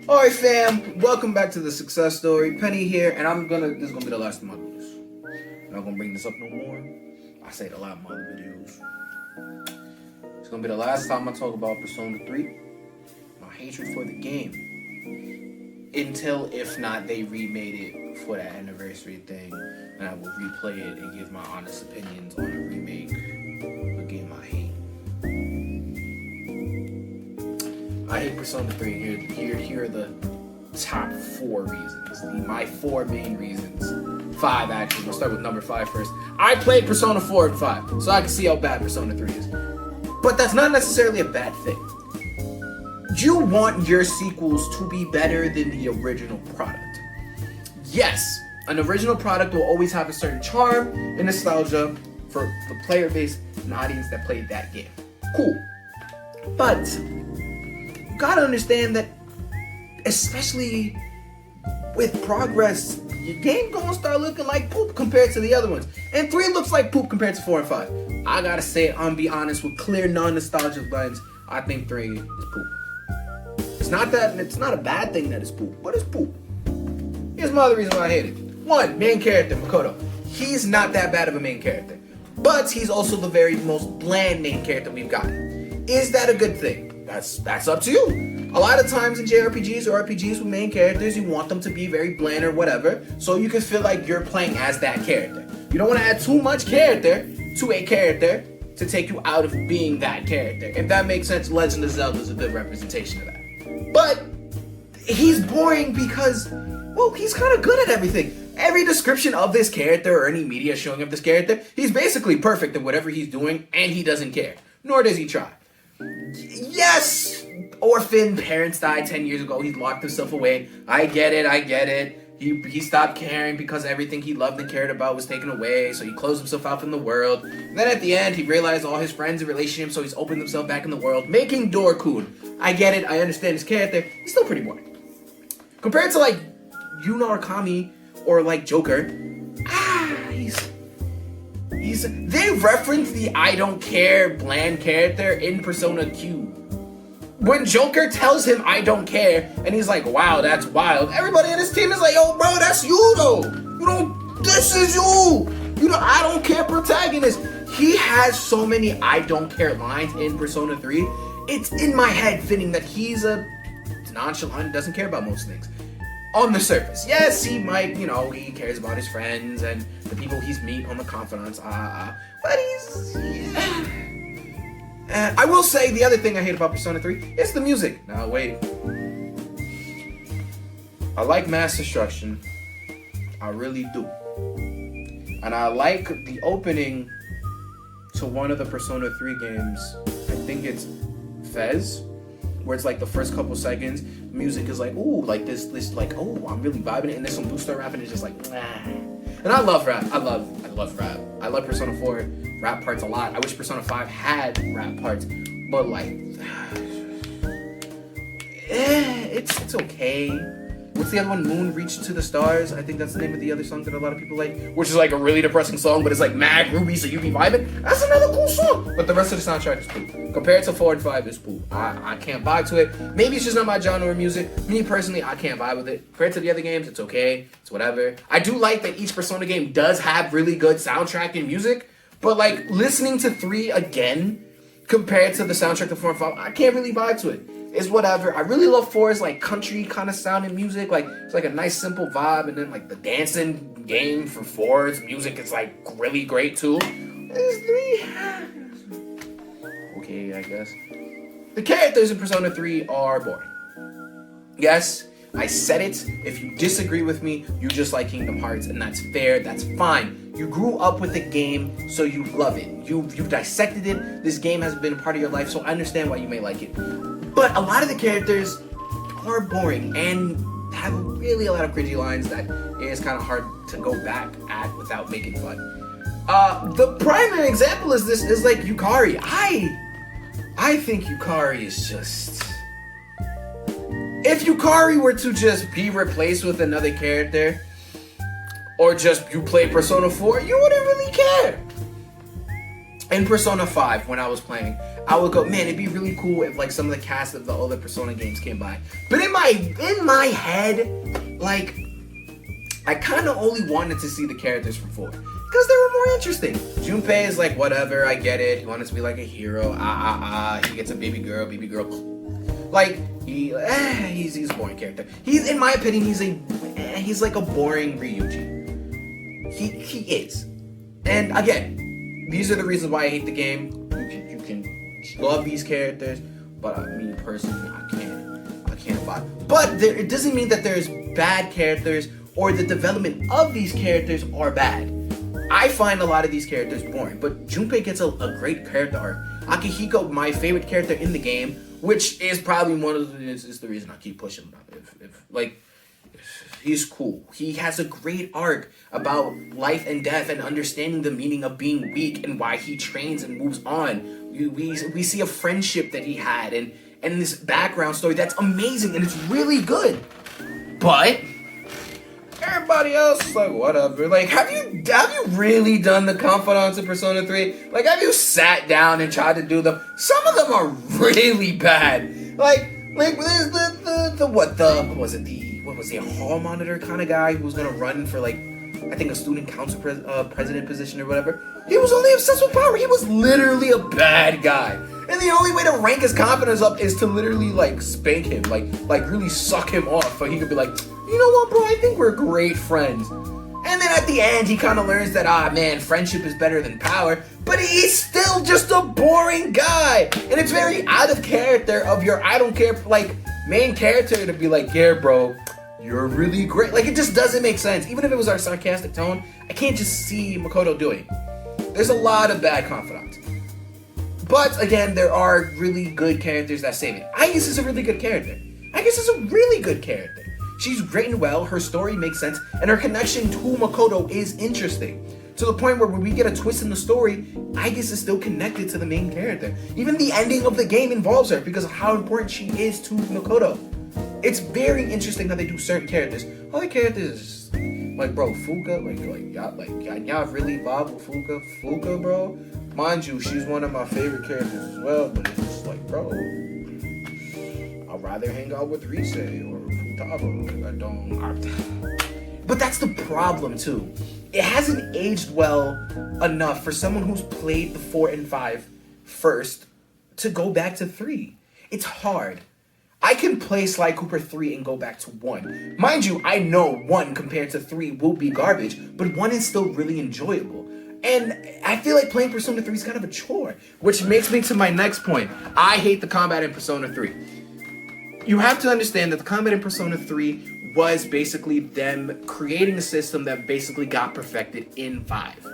Alright fam, welcome back to the success story. Penny here, and this is gonna be the last of my videos. I'm not gonna bring this up no more. I say it a lot in my other videos. It's gonna be the last time I talk about Persona 3. My hatred for the game. Until, if not, they remade it for that anniversary thing. And I will replay it and give my honest opinions on a remake. A game I hate. I hate Persona 3. Here are the top 4 reasons. My 4 main reasons. 5 actually. We'll start with number 5 first. I played Persona 4 and 5, so I can see how bad Persona 3 is. But that's not necessarily a bad thing. You want your sequels to be better than the original product. Yes, an original product will always have a certain charm and nostalgia for the player base and audience that played that game. Cool. But you gotta understand that, especially with progress, your game gonna start looking like poop compared to the other ones. And 3 looks like poop compared to 4 and 5. I gotta say it, I'm be honest, with clear non-nostalgic lens, I think 3 is poop. It's not a bad thing that it's poop, but it's poop. Here's my other reason why I hate it. 1, main character, Makoto. He's not that bad of a main character, but he's also the very most bland main character we've gotten. Is that a good thing? That's up to you. A lot of times in JRPGs or RPGs with main characters, you want them to be very bland or whatever, so you can feel like you're playing as that character. You don't want to add too much character to a character to take you out of being that character. If that makes sense, Legend of Zelda is a good representation of that. But he's boring because, well, he's kind of good at everything. Every description of this character or any media showing of this character, he's basically perfect at whatever he's doing, and he doesn't care. Nor does he try. Yes, orphan, parents died 10 years ago, he locked himself away. I get it. He stopped caring because everything he loved and cared about was taken away, so he closed himself out from the world. And then at the end, he realized all his friends and relationships, so he's opened himself back in the world, making Dorkun. I get it, I understand his character. He's still pretty boring. Compared to, like, Yuna Arkami or, like, Joker, they reference the I don't care bland character in Persona Q. When Joker tells him I don't care, and he's like, wow, that's wild, everybody in his team is like, yo, bro, that's you, though. This is you. I don't care protagonist. He has so many I don't care lines in Persona 3. It's in my head fitting that he's nonchalant, doesn't care about most things. On the surface, yes, he might, he cares about his friends and the people he's meet on the confidants, but I will say the other thing I hate about Persona 3 is the music. Now, wait. I like Mass Destruction. I really do. And I like the opening to one of the Persona 3 games. I think it's Fez, where it's like the first couple seconds, music is like, ooh, like this like, oh, I'm really vibing it, and there's some booster rap, and it's just like, And I love rap. I love rap. I love Persona 4 rap parts a lot. I wish Persona 5 had rap parts, but like, it's okay. What's the other one? Moon Reach to the Stars. I think that's the name of the other song that a lot of people like, which is like a really depressing song, but it's like mad groovy, so you be vibing. That's another cool song. But the rest of the soundtrack is cool. Compared to 4 and 5, it's cool. I can't vibe to it. Maybe it's just not my genre of music. Me personally, I can't vibe with it. Compared to the other games, it's okay. It's whatever. I do like that each Persona game does have really good soundtrack and music, but like listening to 3 again compared to the soundtrack to 4 and 5, I can't really vibe to it. It's whatever. I really love 4's like country kind of sounding music. Like it's like a nice simple vibe, and then like the dancing game for 4's music is like really great too. It's 3. Okay, I guess. The characters in Persona 3 are boring. Yes, I said it. If you disagree with me, you just like Kingdom Hearts, and that's fair. That's fine. You grew up with the game, so you love it. You've dissected it. This game has been a part of your life, so I understand why you may like it. But a lot of the characters are boring and have really a lot of cringy lines that it is kind of hard to go back at without making fun. The primary example is like Yukari. I think Yukari is just... If Yukari were to just be replaced with another character, or just you play Persona 4, you wouldn't really care. In Persona 5, when I was playing, I would go, man, it'd be really cool if like some of the cast of the other Persona games came by. But in my head, like, I kind of only wanted to see the characters from 4 because they were more interesting. Junpei is like, whatever, I get it. He wanted to be like a hero. He gets a baby girl. Like, he's a boring character. In my opinion, he's like a boring Ryuji. He is. And again, these are the reasons why I hate the game. You can love these characters, but me personally, I can't vibe. But it doesn't mean that there's bad characters or the development of these characters are bad. I find a lot of these characters boring, but Junpei gets a great character arc. Akihiko, my favorite character in the game, which is probably is the reason I keep pushing him. He's cool. He has a great arc about life and death and understanding the meaning of being weak and why he trains and moves on. We see a friendship that he had and this background story that's amazing and it's really good. But everybody else is like, whatever. Like, have you really done the confidants of Persona 3? Like, have you sat down and tried to do them? Some of them are really bad. Like there's the hall monitor kind of guy who was gonna run for like, I think a student council president position or whatever. He was only obsessed with power. He was literally a bad guy. And the only way to rank his confidence up is to literally like spank him, like really suck him off. But he could be like, you know what, bro? I think we're great friends. And then at the end, he kind of learns that, man, friendship is better than power. But he's still just a boring guy. And it's very out of character of your I don't care, like, main character to be like, yeah, bro, you're really great. Like, it just doesn't make sense. Even if it was our sarcastic tone, I can't just see Makoto doing. There's a lot of bad confidants. But, again, there are really good characters that save it. Aigis is a really good character. Aigis is a really good character. She's written well, her story makes sense, and her connection to Makoto is interesting. To the point where when we get a twist in the story, Aigis is still connected to the main character. Even the ending of the game involves her because of how important she is to Makoto. It's very interesting how they do certain characters. Other characters, like, bro, Fuka, y'all really vibe with Fuka? Fuka, bro? Mind you, she's one of my favorite characters as well, but it's just like, bro, I'd rather hang out with Rise or But that's the problem too. It hasn't aged well enough for someone who's played the 4 and 5 first to go back to 3. It's hard. I can play Sly Cooper 3 and go back to 1. Mind you, I know 1 compared to 3 will be garbage, but 1 is still really enjoyable. And I feel like playing Persona 3 is kind of a chore, which makes me to my next point. I hate the combat in Persona 3. You have to understand that the combat in Persona 3 was basically them creating a system that basically got perfected in 5.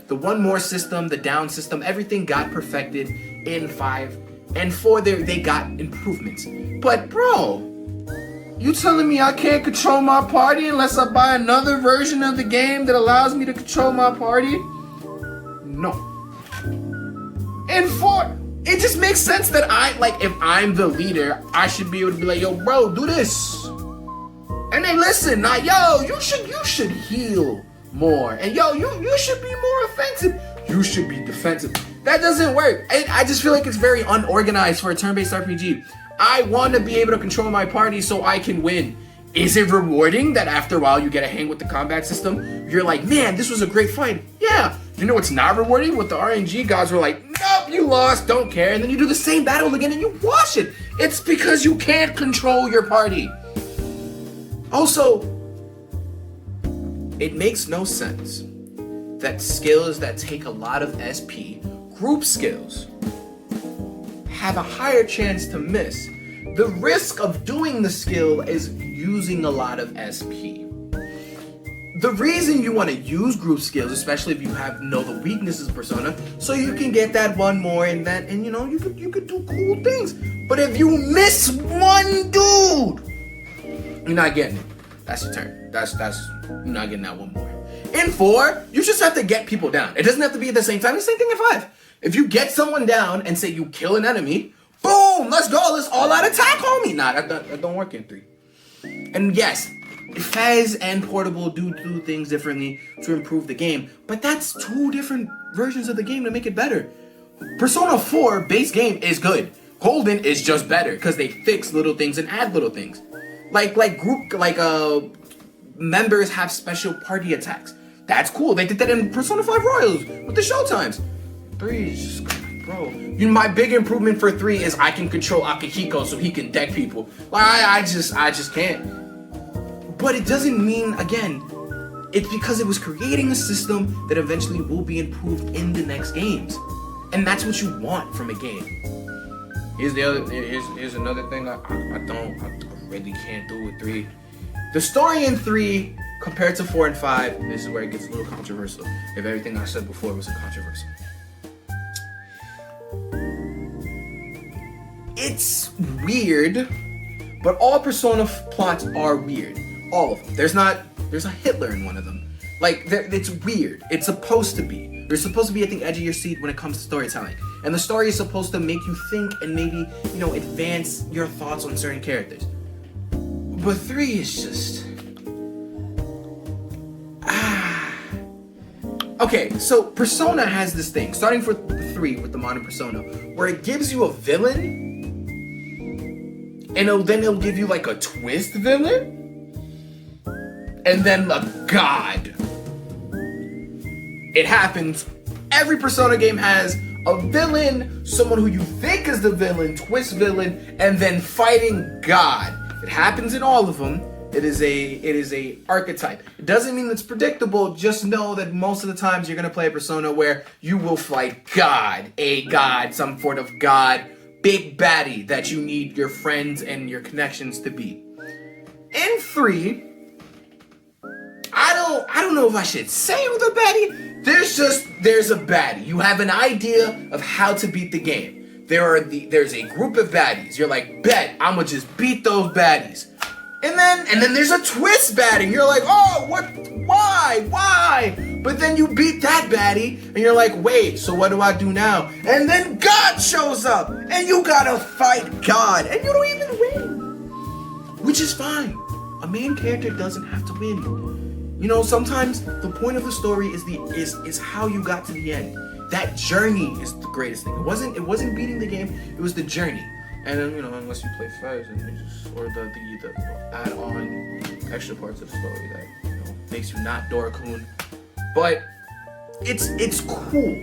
The one more system, the down system, everything got perfected in 5. And 4, they got improvements. But bro, you telling me I can't control my party unless I buy another version of the game that allows me to control my party? No. And 4, it just makes sense that if I'm the leader, I should be able to be like, yo, bro, do this. And they listen, not, yo, you should heal more. And yo, you should be more offensive. You should be defensive. That doesn't work. I just feel like it's very unorganized for a turn-based RPG. I want to be able to control my party so I can win. Is it rewarding that after a while you get a hang with the combat system? You're like, man, this was a great fight. Yeah. You know what's not rewarding? What the RNG gods were like, nope, you lost, don't care. And then you do the same battle again and you wash it. It's because you can't control your party. Also, it makes no sense that skills that take a lot of SP, group skills, have a higher chance to miss. The risk of doing the skill is using a lot of SP. The reason you want to use group skills, especially if you know the weaknesses of Persona, so you can get that one more and you know, you could do cool things. But if you miss one dude, you're not getting it. That's your turn. That's you're not getting that one more. In 4, you just have to get people down. It doesn't have to be at the same time. It's the same thing in 5. If you get someone down and say you kill an enemy, boom, let's go. Let's all out attack, homie. Nah, that don't work in 3. And yes, Fez and Portable do things differently to improve the game, but that's 2 different versions of the game to make it better. Persona 4 base game is good. Golden is just better because they fix little things and add little things. Members have special party attacks. That's cool. They did that in Persona 5 Royals with the showtimes. 3 is just, bro. My big improvement for 3 is I can control Akihiko so he can deck people. I just can't. But it doesn't mean, again, it's because it was creating a system that eventually will be improved in the next games. And that's what you want from a game. Here's another thing I really can't do with 3. The story in 3 compared to 4 and 5, this is where it gets a little controversial. If everything I said before was controversial. It's weird, but all Persona plots are weird. All of them. There's a Hitler in one of them. It's weird. It's supposed to be. You're supposed to be at the edge of your seat when it comes to storytelling. And the story is supposed to make you think and maybe, advance your thoughts on certain characters. But 3 is just... Okay, so Persona has this thing, starting for 3 with the modern Persona, where it gives you a villain, and then it'll give you like a twist villain, and then a god. It happens. Every Persona game has a villain, someone who you think is the villain, twist villain, and then fighting god. It happens in all of them. It is a archetype. It doesn't mean it's predictable. Just know that most of the times you're gonna play a Persona where you will fight God, a god, some sort of god, big baddie that you need your friends and your connections to beat. In 3, I don't know if I should say who's the baddie. There's a baddie. You have an idea of how to beat the game. There's a group of baddies. You're like, bet, I'ma just beat those baddies. And then there's a twist baddie. You're like, oh, what? Why? But then you beat that baddie, and you're like, wait, so what do I do now? And then God shows up, and you gotta fight God, and you don't even win. Which is fine. A main character doesn't have to win. Sometimes the point of the story is how you got to the end. That journey is the greatest thing. It wasn't beating the game, it was the journey. And then, unless you play Fez or the add-on extra parts of the story that, makes you not Dora-kun. But it's cool.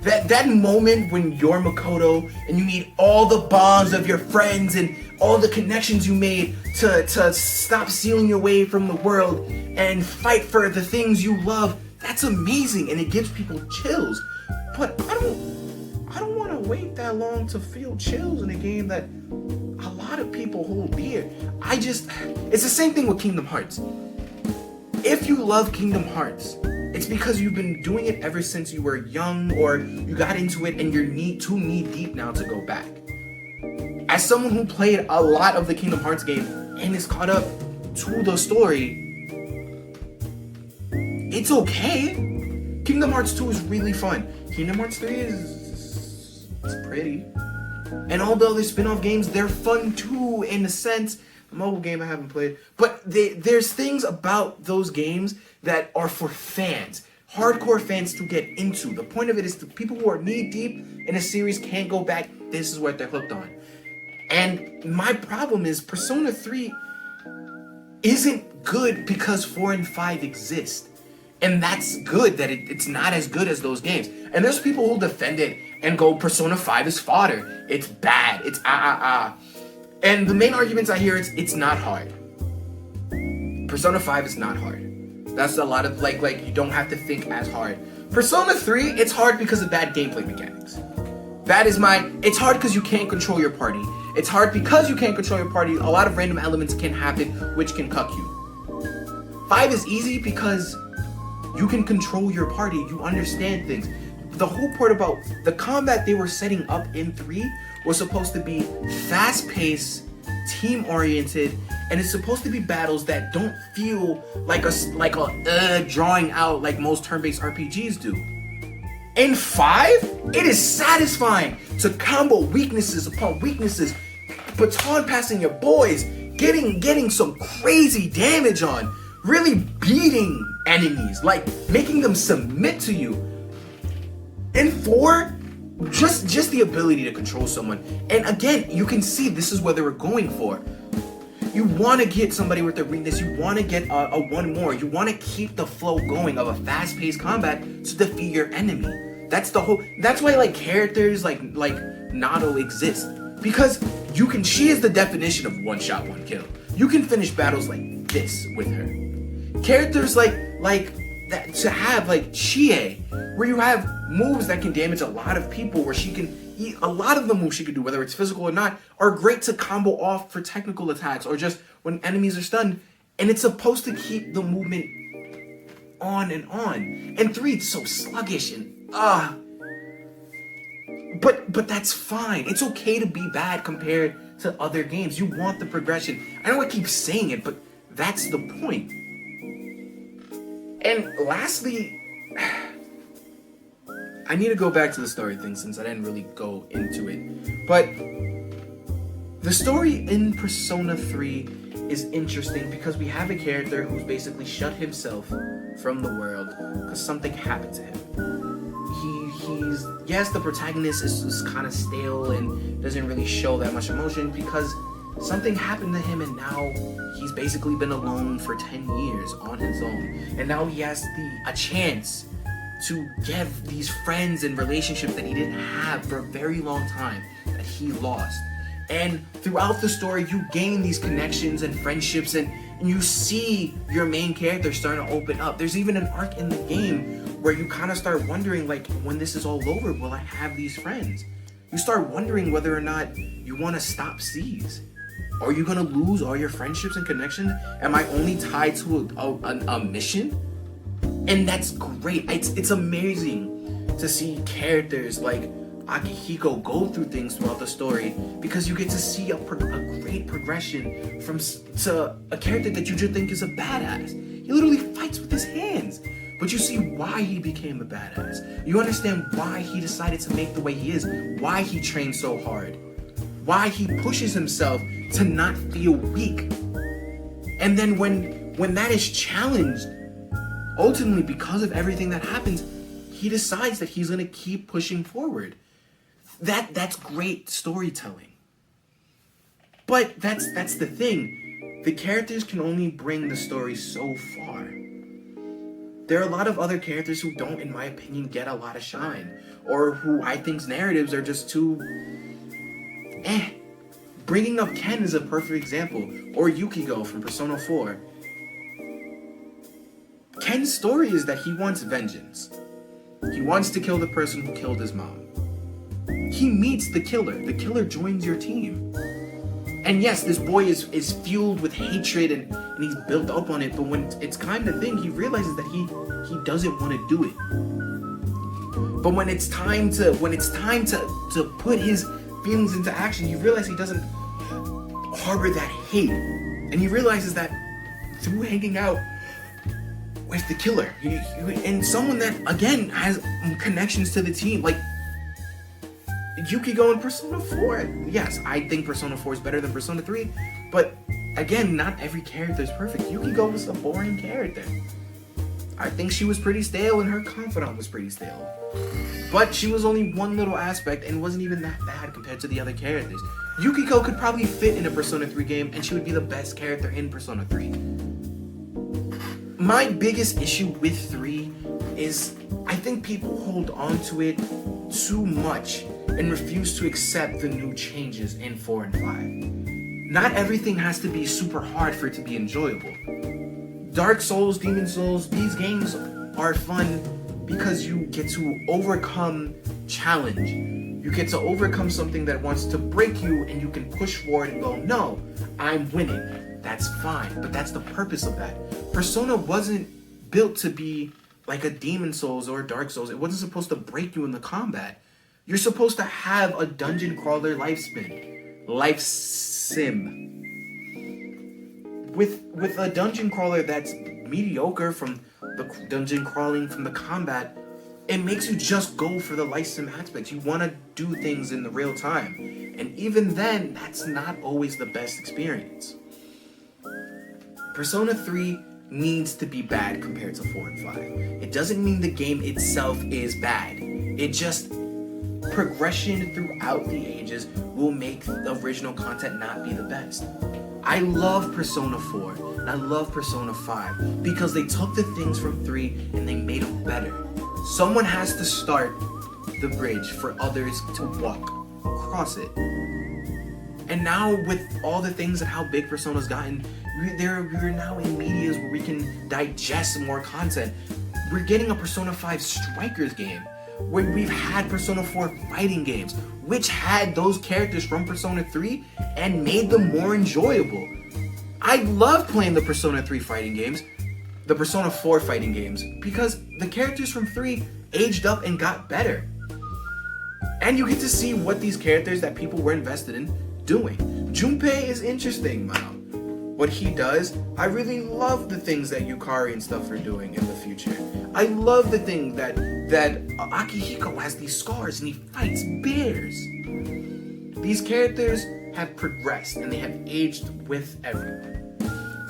That moment when you're Makoto and you need all the bonds of your friends and all the connections you made to stop sealing your way from the world and fight for the things you love, that's amazing and it gives people chills. But I don't want to wait that long to feel chills in a game that a lot of people hold dear. It's the same thing with Kingdom Hearts. If you love Kingdom Hearts, it's because you've been doing it ever since you were young or you got into it and you're too knee deep now to go back. As someone who played a lot of the Kingdom Hearts game and is caught up to the story, it's okay. Kingdom Hearts 2 is really fun. Kingdom Hearts 3 is pretty. And all the other spin-off games, they're fun too, in a sense. The mobile game I haven't played. But there's things about those games that are for fans. Hardcore fans to get into. The point of it is the people who are knee-deep in a series can't go back. This is what they're hooked on. And my problem is Persona 3 isn't good because 4 and 5 exist. And that's good that it's not as good as those games. And there's people who defend it and go, Persona 5 is fodder. It's bad. It's And the main arguments I hear is it's not hard. Persona 5 is not hard. That's a lot of like you don't have to think as hard. Persona 3, it's hard because of bad gameplay mechanics. It's hard because you can't control your party. It's hard because you can't control your party. A lot of random elements can happen which can cuck you. 5 is easy because you can control your party. You understand things. The whole part about the combat they were setting up in 3 was supposed to be fast-paced, team-oriented, and it's supposed to be battles that don't feel like a drawing out like most turn-based RPGs do. In 5, it is satisfying to combo weaknesses upon weaknesses, baton passing your boys, getting some crazy damage on, really beating enemies, like making them submit to you. In 4, just the ability to control someone. And again, you can see this is what they were going for. You want to get somebody with their weakness. You want to get a one more. You want to keep the flow going of a fast-paced combat to defeat your enemy. That's why like characters like Nado exist, because she is the definition of one shot, one kill. You can finish battles like this with her. Characters like that to have like Chie, where you have moves that can damage a lot of people, where she can eat a lot of the moves she can do, whether it's physical or not, are great to combo off for technical attacks or just when enemies are stunned. And it's supposed to keep the movement on and on. And 3, it's so sluggish and but that's fine. It's okay to be bad compared to other games. You want the progression. I know I keep saying it, but that's the point. And lastly, I need to go back to the story thing since I didn't really go into it. But the story in Persona 3 is interesting because we have a character who's basically shut himself from the world because something happened to him. Yes, the protagonist is kind of stale and doesn't really show that much emotion because something happened to him, and now he's basically been alone for 10 years on his own. And now he has a chance to get these friends and relationships that he didn't have for a very long time that he lost. And throughout the story, you gain these connections and friendships, and you see your main character starting to open up. There's even an arc in the game where you kind of start wondering, like, when this is all over, will I have these friends? You start wondering whether or not you want to stop C's. Are you going to lose all your friendships and connections? Am I only tied to a mission? And that's great. It's amazing to see characters like Akihiko go through things throughout the story, because you get to see a great progression to a character that you just think is a badass. He literally fights with his hands, but you see why he became a badass. You understand why he decided to make the way he is, why he trained so hard, why he pushes himself to not feel weak. And then when that is challenged, ultimately because of everything that happens, he decides that he's gonna keep pushing forward. That's great storytelling. But that's the thing. The characters can only bring the story so far. There are a lot of other characters who don't, in my opinion, get a lot of shine, or who I think's narratives are just too Bringing up Ken is a perfect example, or Yukiko from Persona 4. Ken's story is that he wants vengeance. He wants to kill the person who killed his mom. He meets the killer. The killer joins your team. And yes, this boy is fueled with hatred and he's built up on it, but when it's kind of thing, he realizes that he doesn't want to do it. But when it's time to put his feelings into action, he realizes he doesn't harbor that hate. And he realizes that through hanging out with the killer, and someone that, again, has connections to the team, like Yukiko in Persona 4. Yes, I think Persona 4 is better than Persona 3, but again, not every character is perfect. Yukiko was a boring character. I think she was pretty stale and her confidant was pretty stale. But she was only one little aspect and wasn't even that bad compared to the other characters. Yukiko could probably fit in a Persona 3 game and she would be the best character in Persona 3. My biggest issue with 3 is I think people hold on to it too much and refuse to accept the new changes in 4 and 5. Not everything has to be super hard for it to be enjoyable. Dark Souls, Demon Souls, these games are fun because you get to overcome challenge. You get to overcome something that wants to break you and you can push forward and go, no, I'm winning. That's fine, but that's the purpose of that. Persona wasn't built to be like a Demon Souls or a Dark Souls. It wasn't supposed to break you in the combat. You're supposed to have a dungeon crawler life sim. With a dungeon crawler that's mediocre from the dungeon crawling, from the combat, it makes you just go for the life sim aspects. You want to do things in the real time. And even then, that's not always the best experience. Persona 3 needs to be bad compared to 4 and 5. It doesn't mean the game itself is bad. It just progression throughout the ages will make the original content not be the best. I love Persona 4 and I love Persona 5 because they took the things from 3 and they made them better. Someone has to start the bridge for others to walk across it. And now with all the things and how big Persona's gotten, we're now in medias where we can digest more content. We're getting a Persona 5 Strikers game, where we've had Persona 4 fighting games, which had those characters from Persona 3 and made them more enjoyable. I love playing the Persona 3 fighting games, the Persona 4 fighting games, because the characters from 3 aged up and got better. And you get to see what these characters that people were invested in doing. Junpei is interesting now. What he does, I really love the things that Yukari and stuff are doing in the future. I love the thing that Akihiko has these scars and he fights bears. These characters have progressed and they have aged with everyone.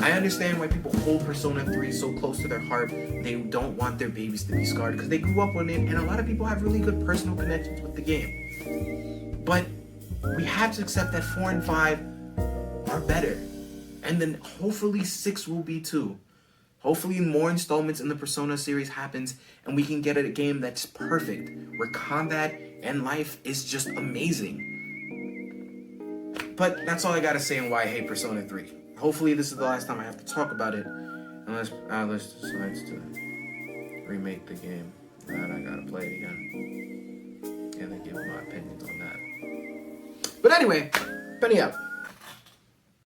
I understand why people hold Persona 3 so close to their heart. They don't want their babies to be scarred because they grew up with it, and a lot of people have really good personal connections with the game. But we have to accept that 4 and 5 are better. And then hopefully 6 will be too. Hopefully more installments in the Persona series happens and we can get a game that's perfect, where combat and life is just amazing. But that's all I gotta say on why I hate Persona 3. Hopefully this is the last time I have to talk about it, unless Alice decides to remake the game. Then I gotta play it again. And then give my opinions on that. But anyway, Penny out.